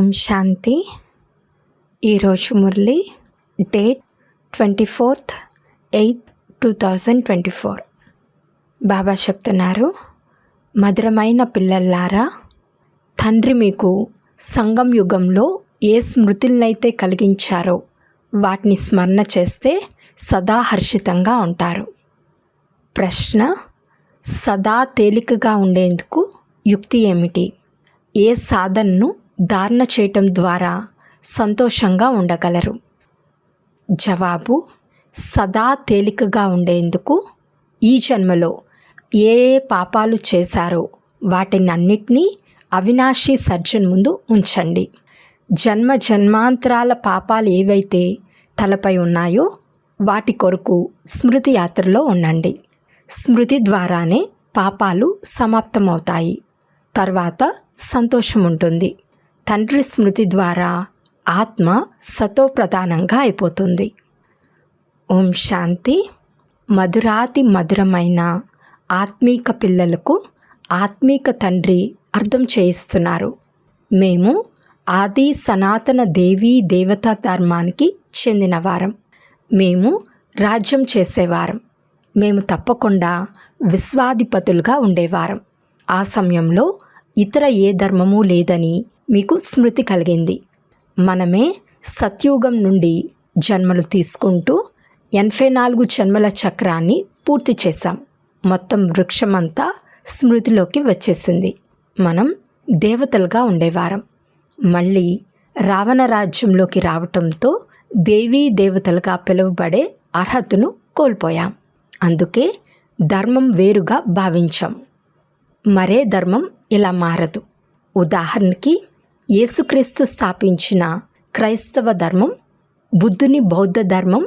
ఓం శాంతి. ఈరోజు మురళి డేట్ 24/8/2024. బాబా చెప్తున్నారు, మధురమైన పిల్లల్లారా, తండ్రి మీకు సంగం యుగంలో ఏ స్మృతులనైతే కలిగించారో వాటిని స్మరణ చేస్తే సదా హర్షితంగా ఉంటారు. ప్రశ్న: సదా తేలికగా ఉండేందుకు యుక్తి ఏమిటి? ఏ సాధనను ధారణ చేయటం ద్వారా సంతోషంగా ఉండగలరు? జవాబు: సదా తేలికగా ఉండేందుకు ఈ జన్మలో ఏ పాపాలు చేశారో వాటినన్నిటినీ అవినాశి సర్జన్ ముందు ఉంచండి. జన్మ జన్మాంతరాల పాపాలు ఏవైతే తలపై ఉన్నాయో వాటి కొరకు స్మృతి యాత్రలో ఉండండి. స్మృతి ద్వారానే పాపాలు సమాప్తమవుతాయి. తర్వాత సంతోషం ఉంటుంది. తండ్రి స్మృతి ద్వారా ఆత్మ సతోప్రధానంగా అయిపోతుంది. ఓం శాంతి. మధురాతి మధురమైన ఆత్మీక పిల్లలకు ఆత్మీక తండ్రి అర్థం చేయిస్తున్నారు. మేము ఆది సనాతన దేవీ దేవతా ధర్మానికి చెందినవారం. మేము రాజ్యం చేసేవారం. మేము తప్పకుండా విశ్వాధిపతులుగా ఉండేవారం. ఆ సమయంలో ఇతర ఏ ధర్మము లేదని మీకు స్మృతి కలిగింది. మనమే సత్యుగం నుండి జన్మలు తీసుకుంటూ 84 జన్మల చక్రాన్ని పూర్తి చేశాం. మొత్తం వృక్షమంతా స్మృతిలోకి వచ్చేసింది. మనం దేవతలుగా ఉండేవారం. మళ్ళీ రావణ రాజ్యంలోకి రావటంతో దేవీ దేవతలుగా పిలువబడే అర్హతను కోల్పోయాం. అందుకే ధర్మం వేరుగా భావించాం. మరే ధర్మం ఇలా మారదు. ఉదాహరణకి యేసుక్రీస్తు స్థాపించిన క్రైస్తవ ధర్మం, బుద్ధుని బౌద్ధ ధర్మం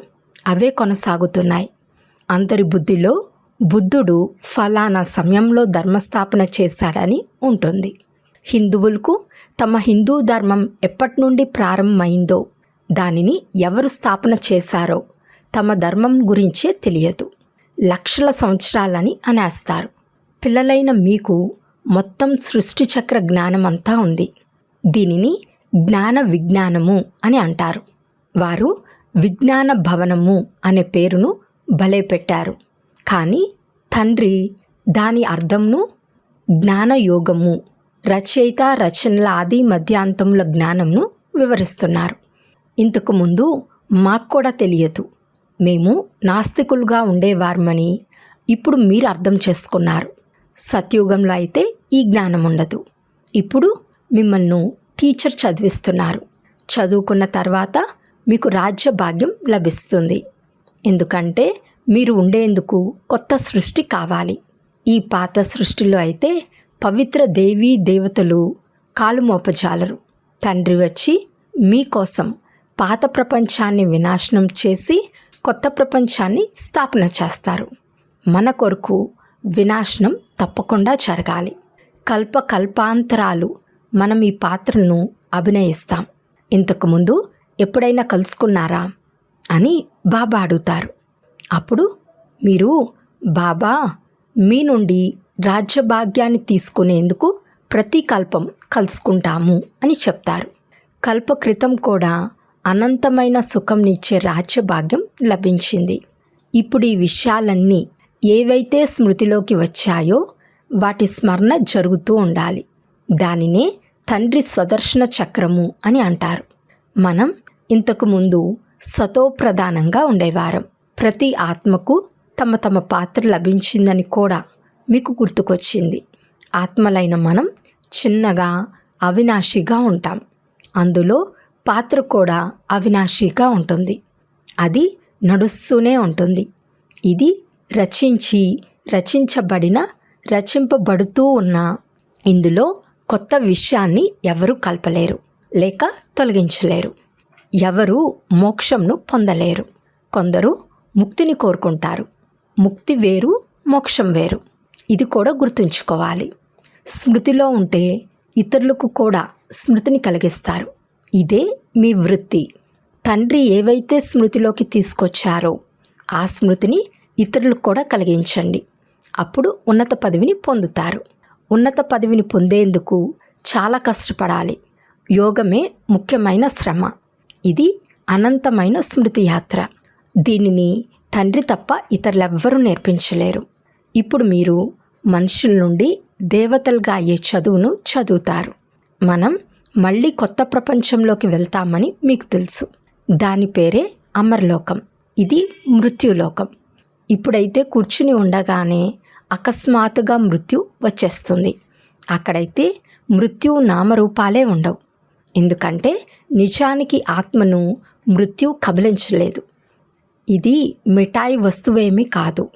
అవే కొనసాగుతున్నాయి. అందరి బుద్ధిలో బుద్ధుడు ఫలానా సమయంలో ధర్మస్థాపన చేశాడని ఉంటుంది. హిందువులకు తమ హిందూ ధర్మం ఎప్పటి నుండి ప్రారంభమైందో, దానిని ఎవరు స్థాపన చేశారో తమ ధర్మం గురించే తెలియదు. లక్షల సంవత్సరాలని అనేస్తారు. పిల్లలైన మీకు మొత్తం సృష్టి చక్ర జ్ఞానం అంతా ఉంది. దీనిని జ్ఞాన విజ్ఞానము అని అంటారు. వారు విజ్ఞాన భవనము అనే పేరును భలే పెట్టారు. కానీ తండ్రి దాని అర్థంను జ్ఞానయోగము, రచయిత రచనల ఆది మధ్యాంతముల జ్ఞానంను వివరిస్తున్నారు. ఇంతకు ముందు మాకు కూడా తెలియదు. మేము నాస్తికులుగా ఉండేవారమని ఇప్పుడు మీరు అర్థం చేసుకున్నారు. సత్యుగంలో అయితే ఈ జ్ఞానం ఉండదు. ఇప్పుడు మిమ్మల్ని టీచర్ చదివిస్తున్నారు. చదువుకున్న తర్వాత మీకు రాజ్య భాగ్యం లభిస్తుంది. ఎందుకంటే మీరు ఉండేందుకు కొత్త సృష్టి కావాలి. ఈ పాత సృష్టిలో అయితే పవిత్ర దేవీ దేవతలు కాలు మోపజాలరు. తండ్రి వచ్చి మీకోసం పాత ప్రపంచాన్ని వినాశనం చేసి కొత్త ప్రపంచాన్ని స్థాపన చేస్తారు. మన కొరకు వినాశనం తప్పకుండా జరగాలి. కల్పాంతరాలు మనం ఈ పాత్రను అభినయిస్తాం. ఇంతకుముందు ఎప్పుడైనా కలుసుకున్నారా అని బాబా అడుగుతారు. అప్పుడు మీరు బాబా మీ నుండి రాజ్యభాగ్యాన్ని తీసుకునేందుకు ప్రతి కల్పం కలుసుకుంటాము అని చెప్తారు. కల్ప క్రితం కూడా అనంతమైన సుఖంనిచ్చే రాజ్యభాగ్యం లభించింది. ఇప్పుడు ఈ విషయాలన్నీ ఏవైతే స్మృతిలోకి వచ్చాయో వాటి స్మరణ జరుగుతూ ఉండాలి. దానినే తండ్రి స్వదర్శన చక్రము అని అంటారు. మనం ఇంతకుముందు సతోప్రధానంగా ఉండేవారం. ప్రతి ఆత్మకు తమ తమ పాత్ర లభించిందని కూడా మీకు గుర్తుకొచ్చింది. ఆత్మలైన మనం చిన్నగా అవినాశిగా ఉంటాం. అందులో పాత్ర కూడా అవినాశిగా ఉంటుంది. అది నడుస్తూనే ఉంటుంది. ఇది రచింపబడుతూ ఉన్న ఇందులో కొత్త విషయాన్ని ఎవరు కలపలేరు లేక తొలగించలేరు. ఎవరు మోక్షంను పొందలేరు. కొందరు ముక్తిని కోరుకుంటారు. ముక్తి వేరు, మోక్షం వేరు. ఇది కూడా గుర్తుంచుకోవాలి. స్మృతిలో ఉంటే ఇతరులకు కూడా స్మృతిని కలిగిస్తారు. ఇదే మీ వృత్తి. తండ్రి ఏవైతే స్మృతిలోకి తీసుకొచ్చారో ఆ స్మృతిని ఇతరులకు కూడా కలిగించండి. అప్పుడు ఉన్నత పదవిని పొందుతారు. ఉన్నత పదవిని పొందేందుకు చాలా కష్టపడాలి. యోగమే ముఖ్యమైన శ్రమ. ఇది అనంతమైన స్మృతి యాత్ర. దీనిని తండ్రి తప్ప ఇతరులెవ్వరూ నేర్పించలేరు. ఇప్పుడు మీరు మనుషుల నుండి దేవతలుగా అయ్యే చదువును చదువుతారు. మనం మళ్ళీ కొత్త ప్రపంచంలోకి వెళ్తామని మీకు తెలుసు. దాని పేరే అమరలోకం. ఇది మృత్యులోకం. ఇప్పుడైతే కూర్చుని ఉండగానే అకస్మాత్తుగా మృత్యు వచ్చేస్తుంది. అక్కడైతే మృత్యు నామరూపాలే ఉండవు. ఎందుకంటే నిజానికి ఆత్మను మృత్యు కబలించలేదు. ఇది మిఠాయి వస్తువేమీ కాదు.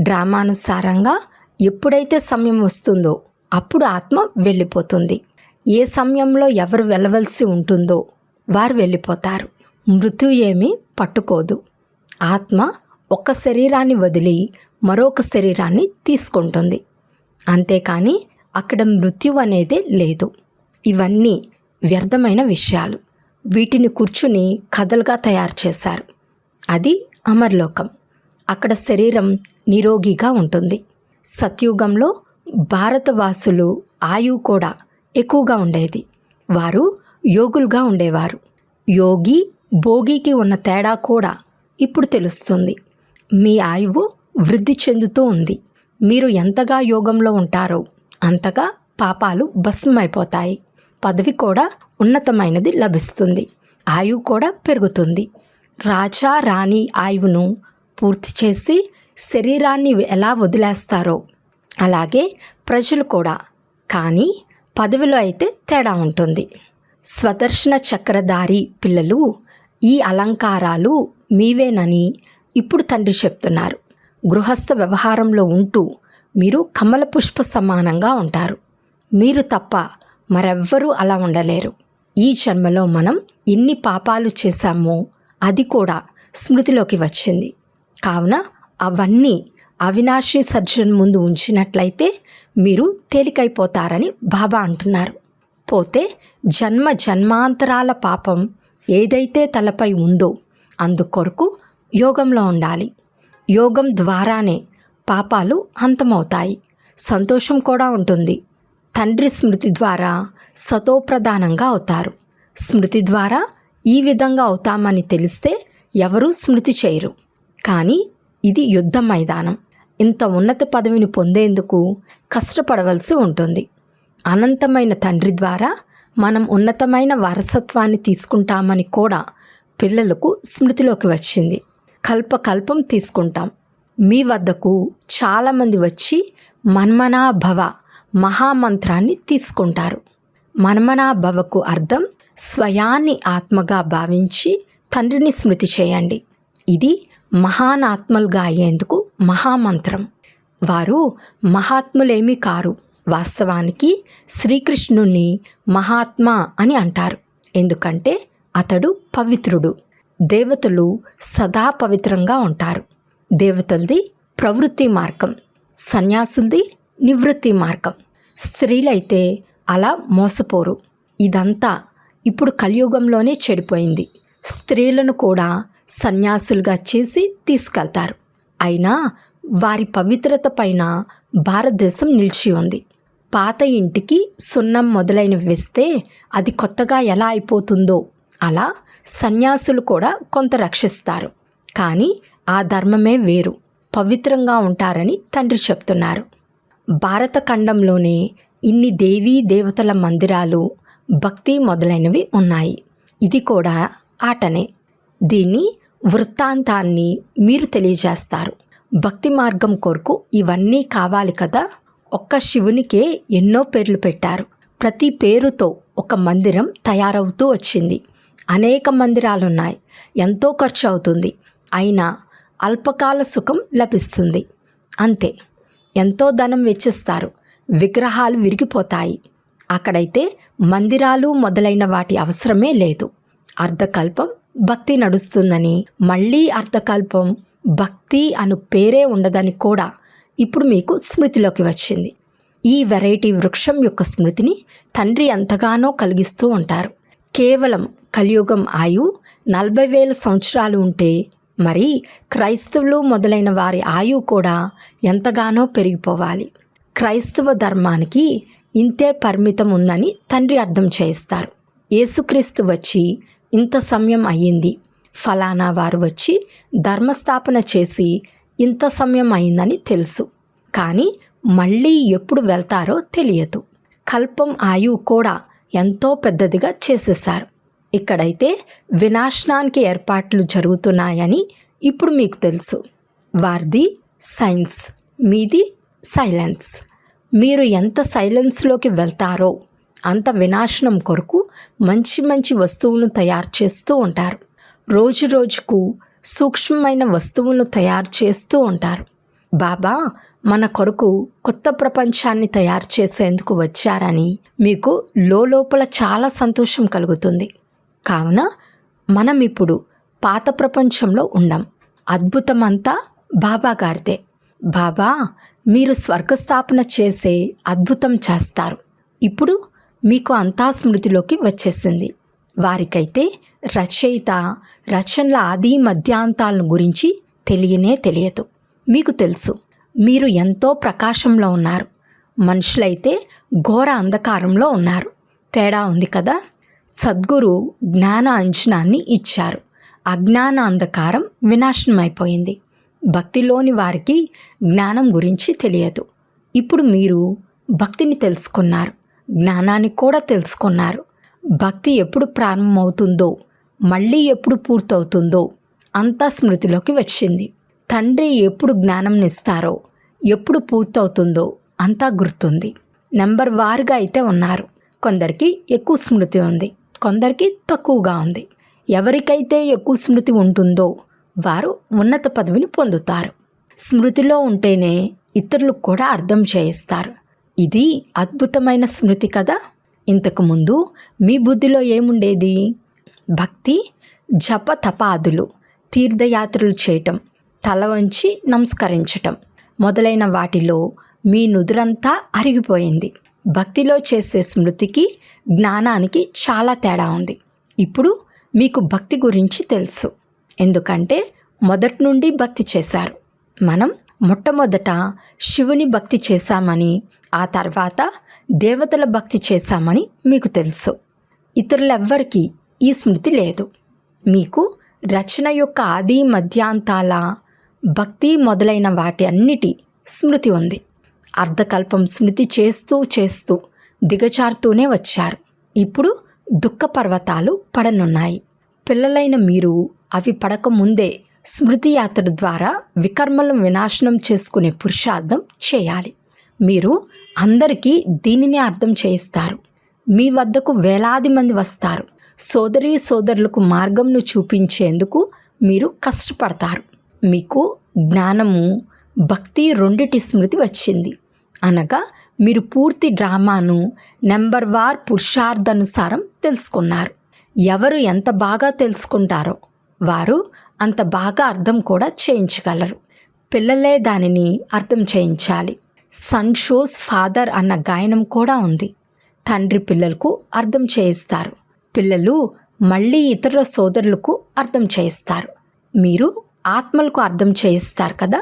డ్రామానుసారంగా ఎప్పుడైతే సమయం వస్తుందో అప్పుడు ఆత్మ వెళ్ళిపోతుంది. ఏ సమయంలో ఎవరు వెళ్ళవలసి ఉంటుందో వారు వెళ్ళిపోతారు. మృత్యు ఏమీ పట్టుకోదు. ఆత్మ ఒక శరీరాన్ని వదిలి మరొక శరీరాన్ని తీసుకుంటుంది. అంతేకాని అక్కడ మృత్యు అనేది లేదు. ఇవన్నీ వ్యర్థమైన విషయాలు. వీటిని కూర్చుని కథలుగా తయారు చేశారు. అది అమర్లోకం. అక్కడ శరీరం నిరోగిగా ఉంటుంది. సత్యుగంలో భారతవాసులు ఆయువు కూడా ఎక్కువగా ఉండేది. వారు యోగులుగా ఉండేవారు. యోగి భోగికి ఉన్న తేడా కూడా ఇప్పుడు తెలుస్తుంది. మీ ఆయువు వృద్ధి చెందుతూ ఉంది. మీరు ఎంతగా యోగంలో ఉంటారో అంతగా పాపాలు భస్మమైపోతాయి. పదవి కూడా ఉన్నతమైనది లభిస్తుంది. ఆయువు కూడా పెరుగుతుంది. రాజా రాణి ఆయువును పూర్తి చేసి శరీరాన్ని ఎలా వదిలేస్తారో అలాగే ప్రజలు కూడా. కానీ పదవిలో అయితే తేడా ఉంటుంది. స్వదర్శన చక్రధారి పిల్లలు, ఈ అలంకారాలు మీవేనని ఇప్పుడు తండ్రి చెప్తున్నారు. గృహస్థ వ్యవహారంలో ఉంటూ మీరు కమల పుష్ప సమానంగా ఉంటారు. మీరు తప్ప మరెవ్వరూ అలా ఉండలేరు. ఈ జన్మలో మనం ఎన్ని పాపాలు చేశామో అది కూడా స్మృతిలోకి వచ్చింది. కావున అవన్నీ అవినాశి సర్జన్ ముందు ఉంచినట్లయితే మీరు తేలికైపోతారని బాబా అంటున్నారు. పోతే జన్మ జన్మాంతరాల పాపం ఏదైతే తలపై ఉందో అందుకొరకు యోగంలో ఉండాలి. యోగం ద్వారానే పాపాలు అంతమవుతాయి. సంతోషం కూడా ఉంటుంది. తండ్రి స్మృతి ద్వారా సతోప్రధానంగా అవుతారు. స్మృతి ద్వారా ఈ విధంగా అవుతామని తెలిస్తే ఎవరూ స్మృతి చేయరు. కానీ ఇది యుద్ధ మైదానం. ఇంత ఉన్నత పదవిని పొందేందుకు కష్టపడవలసి ఉంటుంది. అనంతమైన తండ్రి ద్వారా మనం ఉన్నతమైన వారసత్వాన్ని తీసుకుంటామని కూడా పిల్లలకు స్మృతిలోకి వచ్చింది. కల్పకల్పం తీసుకుంటాం. మీ వద్దకు చాలామంది వచ్చి మన్మనా భవ మహామంత్రాన్ని తీసుకుంటారు. మన్మనా భవకు అర్థం స్వయాన్ని ఆత్మగా భావించి తండ్రిని స్మృతి చేయండి. ఇది మహాన్ ఆత్మలుగా అయ్యేందుకు మహామంత్రం. వారు మహాత్ములేమీ కారు. వాస్తవానికి శ్రీకృష్ణుని మహాత్మా అని అంటారు. ఎందుకంటే అతడు పవిత్రుడు. దేవతలు సదా పవిత్రంగా ఉంటారు. దేవతలది ప్రవృత్తి మార్గం, సన్యాసులది నివృత్తి మార్గం. స్త్రీలైతే అలా మోసపోరు. ఇదంతా ఇప్పుడు కలియుగంలోనే చెడిపోయింది. స్త్రీలను కూడా సన్యాసులుగా చేసి తీసుకెళ్తారు. అయినా వారి పవిత్రత పైన భారతదేశం నిలిచి ఉంది. పాత ఇంటికి సున్నం మొదలైనవి వేస్తే అది కొత్తగా ఎలా అయిపోతుందో అలా సన్యాసులు కూడా కొంత రక్షిస్తారు. కానీ ఆ ధర్మమే వేరు. పవిత్రంగా ఉంటారని తండ్రి చెప్తున్నారు. భారత ఖండంలోనే ఇన్ని దేవీ దేవతల మందిరాలు, భక్తి మొదలైనవి ఉన్నాయి. ఇది కూడా ఆటనే. దీన్ని వృత్తాంతాన్ని మీరు తెలియజేస్తారు. భక్తి మార్గం కొరకు ఇవన్నీ కావాలి కదా. ఒక్క శివునికే ఎన్నో పేర్లు పెట్టారు. ప్రతి పేరుతో ఒక మందిరం తయారవుతూ వచ్చింది. అనేక మందిరాలున్నాయి. ఎంతో ఖర్చు అవుతుంది. అయినా అల్పకాల సుఖం లభిస్తుంది. అంతే. ఎంతో ధనం వెచ్చిస్తారు. విగ్రహాలు విరిగిపోతాయి. అక్కడైతే మందిరాలు మొదలైన వాటి అవసరమే లేదు. అర్ధకల్పం భక్తి నడుస్తుందని, మళ్ళీ అర్ధకల్పం భక్తి అను పేరే ఉండదని కూడా ఇప్పుడు మీకు స్మృతిలోకి వచ్చింది. ఈ వెరైటీ వృక్షం యొక్క స్మృతిని తండ్రి ఎంతగానో కలిగిస్తూ ఉంటారు. కేవలం కలియుగం ఆయు 40,000 సంవత్సరాలు ఉంటే మరి క్రైస్తవులు మొదలైన వారి ఆయువు కూడా ఎంతగానో పెరిగిపోవాలి. క్రైస్తవ ధర్మానికి ఇంతే పరిమితం ఉందని తండ్రి అర్థం చేయిస్తారు. యేసుక్రీస్తు వచ్చి ఇంత సమయం అయ్యింది, ఫలానా వారు వచ్చి ధర్మస్థాపన చేసి ఇంత సమయం అయిందని తెలుసు, కానీ మళ్ళీ ఎప్పుడు వెళ్తారో తెలియదు. కల్పం ఆయువు కూడా ఎంతో పెద్దదిగా చేసేశారు. ఇక్కడైతే వినాశనానికి ఏర్పాట్లు జరుగుతున్నాయని ఇప్పుడు మీకు తెలుసు. వారిది సైన్స్, మీది సైలెన్స్. మీరు ఎంత సైలెన్స్లోకి వెళ్తారో అంత వినాశనం కొరకు మంచి మంచి వస్తువులను తయారు చేస్తూ ఉంటారు. రోజు రోజుకు సూక్ష్మమైన వస్తువులను తయారు చేస్తూ ఉంటారు. బాబా మన కొరకు కొత్త ప్రపంచాన్ని తయారు చేసేందుకు వచ్చారని మీకు లోపల చాలా సంతోషం కలుగుతుంది. కావున మనం ఇప్పుడు పాత ప్రపంచంలో ఉండం. అద్భుతమంతా బాబా గారిదే. బాబా మీరు స్వర్గస్థాపన చేసే అద్భుతం చేస్తారు. ఇప్పుడు మీకు అంతా స్మృతిలోకి వచ్చేసింది. వారికైతే రచయిత రచనల ఆది మధ్యాంతాలను గురించి తెలియనే తెలియదు. మీకు తెలుసు మీరు ఎంతో ప్రకాశంలో ఉన్నారు, మనుషులైతే ఘోర అంధకారంలో ఉన్నారు. తేడా ఉంది కదా. సద్గురు జ్ఞాన అంజనాన్ని ఇచ్చారు. అజ్ఞాన అంధకారం వినాశనమైపోయింది. భక్తిలోని వారికి జ్ఞానం గురించి తెలియదు. ఇప్పుడు మీరు భక్తిని తెలుసుకున్నారు, జ్ఞానాన్ని కూడా తెలుసుకున్నారు. భక్తి ఎప్పుడు ప్రారంభమవుతుందో, మళ్ళీ ఎప్పుడు పూర్తవుతుందో అంతా స్మృతిలోకి వచ్చింది. తండ్రి ఎప్పుడు జ్ఞానంనిస్తారో, ఎప్పుడు పూర్తవుతుందో అంతా గుర్తుంది. నెంబర్ వారుగా అయితే ఉన్నారు. కొందరికి ఎక్కువ స్మృతి ఉంది, కొందరికి తక్కువగా ఉంది. ఎవరికైతే ఎక్కువ స్మృతి ఉంటుందో వారు ఉన్నత పదవిని పొందుతారు. స్మృతిలో ఉంటేనే ఇతరులకు కూడా అర్థం చేయిస్తారు. ఇది అద్భుతమైన స్మృతి కదా. ఇంతకుముందు మీ బుద్ధిలో ఏముండేది? భక్తి, జప తపాదులు, తీర్థయాత్రలు చేయటం, తల వంచి నమస్కరించటం మొదలైన వాటిలో మీ నుదురంతా అరిగిపోయింది. భక్తిలో చేసే స్మృతికి జ్ఞానానికి చాలా తేడా ఉంది. ఇప్పుడు మీకు భక్తి గురించి తెలుసు, ఎందుకంటే మొదటి నుండి భక్తి చేశారు. మనం మొట్టమొదట శివుని భక్తి చేశామని, ఆ తర్వాత దేవతల భక్తి చేశామని మీకు తెలుసు. ఇతరులెవ్వరికీ ఈ స్మృతి లేదు. మీకు రచన యొక్క ఆది మధ్యాంతాల, భక్తి మొదలైన వాటి అన్నిటి స్మృతి ఉంది. అర్ధకల్పం స్మృతి చేస్తూ చేస్తూ దిగజారుతూనే వచ్చారు. ఇప్పుడు దుఃఖ పర్వతాలు పడనున్నాయి. పిల్లలైన మీరు అవి పడకముందే స్మృతి యాత్ర ద్వారా వికర్మలను వినాశనం చేసుకునే పురుషార్థం చేయాలి. మీరు అందరికీ దీనిని అర్థం చేయిస్తారు. మీ వద్దకు వేలాది మంది వస్తారు. సోదరీ సోదరులకు మార్గంను చూపించేందుకు మీరు కష్టపడతారు. మీకు జ్ఞానము, భక్తి రెండిటి స్మృతి వచ్చింది. అనగా మీరు పూర్తి డ్రామాను నెంబర్ వార్ పురుషార్థానుసారం తెలుసుకున్నారు. ఎవరు ఎంత బాగా తెలుసుకుంటారో వారు అంత బాగా అర్థం కూడా చేయించగలరు. పిల్లలే దానిని అర్థం చేయించాలి. సన్ షోస్ ఫాదర్ అన్న గాయనం కూడా ఉంది. తండ్రి పిల్లలకు అర్థం చేయిస్తారు, పిల్లలు మళ్ళీ ఇతర సోదరులకు అర్థం చేయిస్తారు. మీరు ఆత్మలకు అర్థం చేయిస్తారు కదా.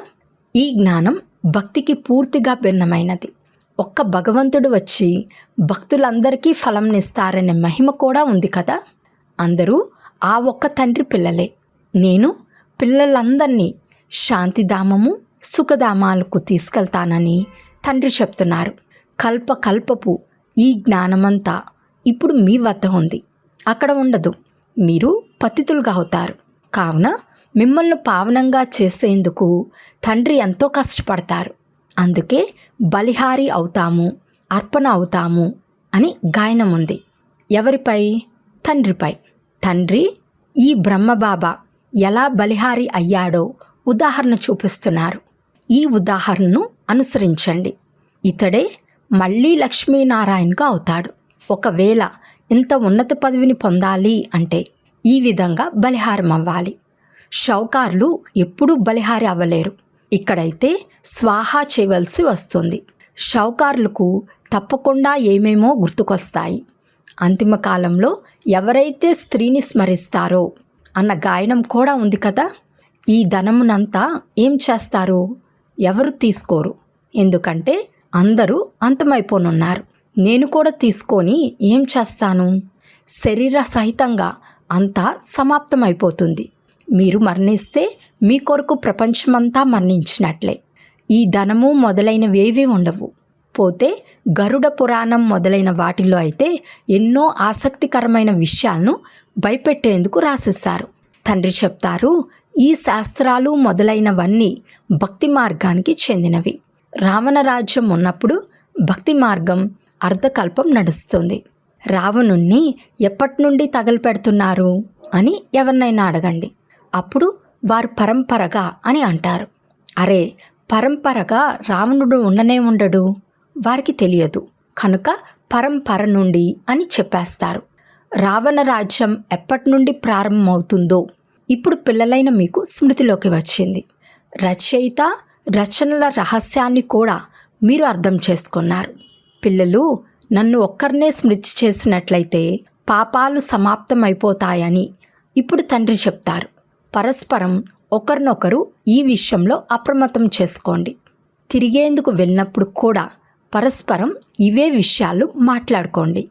ఈ జ్ఞానం భక్తికి పూర్తిగా భిన్నమైనది. ఒక్క భగవంతుడు వచ్చి భక్తులందరికీ ఫలంనిస్తారనే మహిమ కూడా ఉంది కదా. అందరూ ఆ ఒక్క తండ్రి పిల్లలే. నేను పిల్లలందరినీ శాంతిధామము, సుఖధామాలకు తీసుకెళ్తానని తండ్రి చెప్తున్నారు. కల్పకల్పపు ఈ జ్ఞానమంతా ఇప్పుడు మీ వద్ద ఉంది, అక్కడ ఉండదు. మీరు పతితులుగా అవుతారు. కావున మిమ్మల్ని పావనంగా చేసేందుకు తండ్రి ఎంతో కష్టపడతారు. అందుకే బలిహారి అవుతాము, అర్పణ అవుతాము అని గాయనం ఉంది. ఎవరిపై? తండ్రిపై. తండ్రి ఈ బ్రహ్మబాబా ఎలా బలిహారి అయ్యాడో ఉదాహరణ చూపిస్తున్నారు. ఈ ఉదాహరణను అనుసరించండి. ఇతడే మళ్ళీ లక్ష్మీనారాయణగా అవుతాడు. ఒకవేళ ఇంత ఉన్నత పదవిని పొందాలి అంటే ఈ విధంగా బలిహారం అవ్వాలి. షౌకార్లు ఎప్పుడూ బలిహారి అవ్వలేరు. ఇక్కడైతే స్వాహా చేయవలసి వస్తుంది. షౌకార్లకు తప్పకుండా ఏమేమో గుర్తుకొస్తాయి. అంతిమ కాలంలో ఎవరైతే స్త్రీని స్మరిస్తారో అన్న గాయనం కూడా ఉంది కదా. ఈ ధనమునంతా ఏం చేస్తారు? ఎవరు తీసుకోరు, ఎందుకంటే అందరూ అంతమైపోనున్నారు. నేను కూడా తీసుకొని ఏం చేస్తాను? శరీర సహితంగా అంతా సమాప్తమైపోతుంది. మీరు మరణిస్తే మీ కొరకు ప్రపంచమంతా మరణించినట్లే. ఈ ధనము మొదలైనవేవీ ఉండవు. పోతే గరుడ పురాణం మొదలైన వాటిల్లో అయితే ఎన్నో ఆసక్తికరమైన విషయాలను భయపెట్టేందుకు రాసిస్తారు. తండ్రి చెప్తారు, ఈ శాస్త్రాలు మొదలైనవన్నీ భక్తి మార్గానికి చెందినవి. రావణ రాజ్యం ఉన్నప్పుడు భక్తి మార్గం అర్ధకల్పం నడుస్తుంది. రావణుణ్ణి ఎప్పటి నుండి తగలపెడుతున్నారు అని ఎవరినైనా అడగండి. అప్పుడు వారు పరంపరగా అని అంటారు. అరే, పరంపరగా రావణుడు ఉండనే ఉండడు, వారికి తెలియదు కనుక పరంపర నుండి అని చెప్పేస్తారు. రావణ రాజ్యం ఎప్పటి నుండి ప్రారంభమవుతుందో ఇప్పుడు పిల్లలైన మీకు స్మృతిలోకి వచ్చింది. రచయిత రచనల రహస్యాన్ని కూడా మీరు అర్థం చేసుకున్నారు. పిల్లలు, నన్ను ఒక్కరినే స్మృతి చేసినట్లయితే పాపాలు సమాప్తమైపోతాయని ఇప్పుడు తండ్రి చెప్తారు. పరస్పరం ఒకరినొకరు ఈ విషయంలో అప్రమత్తం చేసుకోండి. తిరిగేందుకు వెళ్ళినప్పుడు కూడా పరస్పరం ఇవే విషయాలు మాట్లాడుకోండి.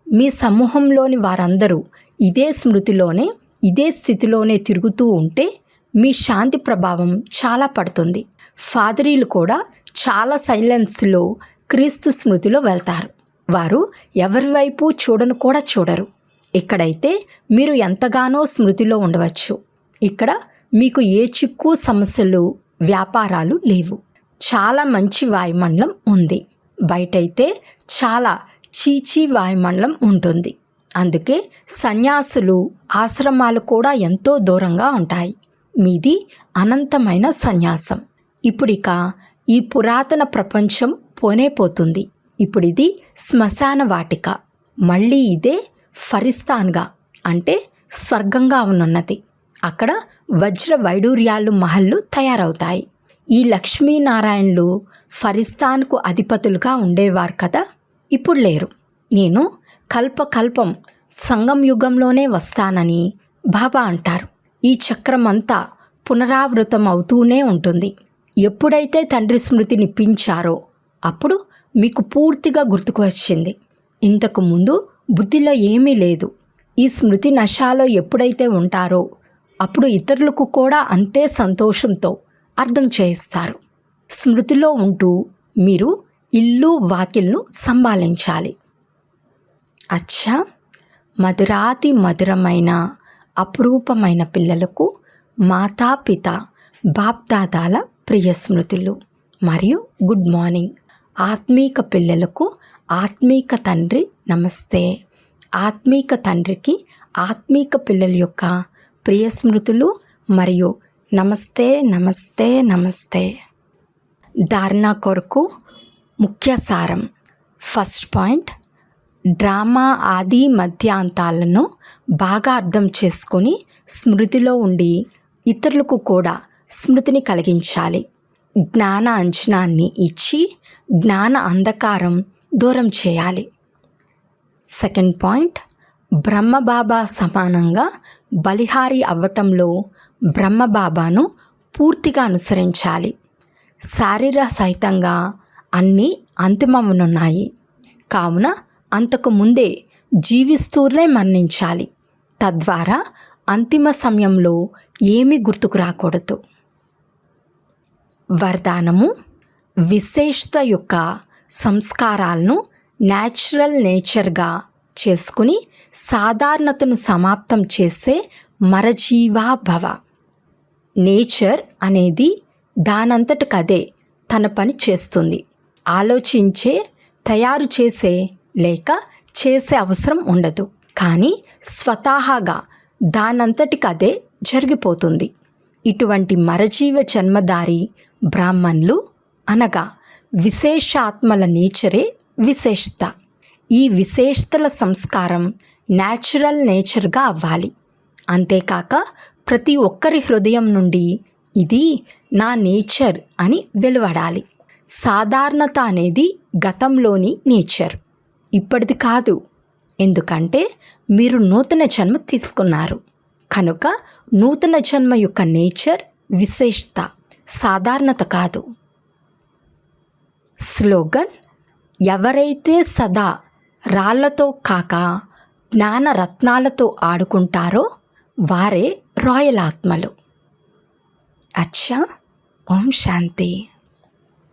మీ సమూహంలోని వారందరూ ఇదే స్మృతిలోనే ఇదే స్థితిలోనే తిరుగుతూ ఉంటే మీ శాంతి ప్రభావం చాలా పడుతుంది. ఫాదరీలు కూడా చాలా సైలెన్స్లో క్రీస్తు స్మృతిలో వెళ్తారు. వారు ఎవరి వైపు చూడను కూడా చూడరు. ఇక్కడైతే మీరు ఎంతగానో స్మృతిలో ఉండవచ్చు. ఇక్కడ మీకు ఏ చిక్కు సమస్యలు వ్యాపారాలు లేవు. చాలా మంచి వాయుమండలం ఉంది. బయటైతే చాలా చీచీ వాయుమండలం ఉంటుంది. అందుకే సన్యాసులు ఆశ్రమాలు కూడా ఎంతో దూరంగా ఉంటాయి. మీది అనంతమైన సన్యాసం. ఇప్పుడిక ఈ పురాతన ప్రపంచం పోతుంది. ఇప్పుడిది శ్మశాన వాటిక. మళ్ళీ ఇదే ఫరిస్తాన్గా అంటే స్వర్గంగా ఉన్నది. అక్కడ వజ్ర వైడూర్యాలు మహల్లు తయారవుతాయి. ఈ లక్ష్మీనారాయణలు ఫరిస్తాన్కు అధిపతులుగా ఉండేవారు కదా, ఇప్పుడు లేరు. నేను కల్పకల్పం సంగం యుగంలోనే వస్తానని బాబా అంటారు. ఈ చక్రం అంతా పునరావృతం అవుతూనే ఉంటుంది. ఎప్పుడైతే తండ్రి స్మృతిని పించారో అప్పుడు మీకు పూర్తిగా గుర్తుకు వచ్చింది. ఇంతకు ముందు బుద్ధిలో ఏమీ లేదు. ఈ స్మృతి నశాలో ఎప్పుడైతే ఉంటారో అప్పుడు ఇతరులకు కూడా అంతే సంతోషంతో అర్థం చేయిస్తారు. స్మృతిలో ఉంటూ మీరు ఇల్లు వాకిల్ను సంభాళించాలి. అచ్చా, మధురాతి మధురమైన అపురూపమైన పిల్లలకు మాతాపిత బాప్దాదాల ప్రియ స్మృతులు మరియు గుడ్ మార్నింగ్. ఆత్మీక పిల్లలకు ఆత్మీక తండ్రి నమస్తే. ఆత్మీక తండ్రికి ఆత్మీక పిల్లల యొక్క ప్రియ స్మృతులు మరియు నమస్తే నమస్తే నమస్తే. ధారణ కొరకు ముఖ్య సారం. ఫస్ట్ పాయింట్, డ్రామా ఆది మధ్యాంతాలను బాగా అర్థం చేసుకొని స్మృతిలో ఉండి ఇతరులకు కూడా స్మృతిని కలిగించాలి. జ్ఞాన అంజనాన్ని ఇచ్చి జ్ఞాన అంధకారం దూరం చేయాలి. సెకండ్ పాయింట్, బ్రహ్మబాబా సమానంగా బలిహారి అవ్వటంలో బ్రహ్మబాబాను పూర్తిగా అనుసరించాలి. శారీర సహితంగా అన్నీ అంతిమమునున్నాయి కావున అంతకు ముందే జీవిస్తూనే మరణించాలి. తద్వారా అంతిమ సమయంలో ఏమీ గుర్తుకు రాకూడదు. వరదానము: విశేషత యొక్క సంస్కారాలను న్యాచురల్ నేచర్గా చేసుకుని సాధారణతను సమాప్తం చేసే మరజీవా భవ. నేచర్ అనేది దానంతటికదే తన పని చేస్తుంది. ఆలోచించే, తయారు చేసే లేక చేసే అవసరం ఉండదు. కానీ స్వతహాగా దానంతటికదే జరిగిపోతుంది. ఇటువంటి మరజీవ జన్మధారి బ్రాహ్మణులు అనగా విశేషాత్మల నేచరే విశేషత. ఈ విశేషతల సంస్కారం న్యాచురల్ నేచర్గా అవ్వాలి. అంతేకాక ప్రతి ఒక్కరి హృదయం నుండి ఇది నా నేచర్ అని వెలువడాలి. సాధారణత అనేది గతంలోని నేచర్, ఇప్పటిది కాదు. ఎందుకంటే మీరు నూతన జన్మ తీసుకున్నారు కనుక నూతన జన్మ యొక్క నేచర్ విశేషత, సాధారణత కాదు. స్లోగన్: ఎవరైతే సదా రాళ్లతో కాక జ్ఞాన రత్నాలతో ఆడుకుంటారో వారే రాయల్ ఆత్మలు. అచ్చా, ఓం శాంతి.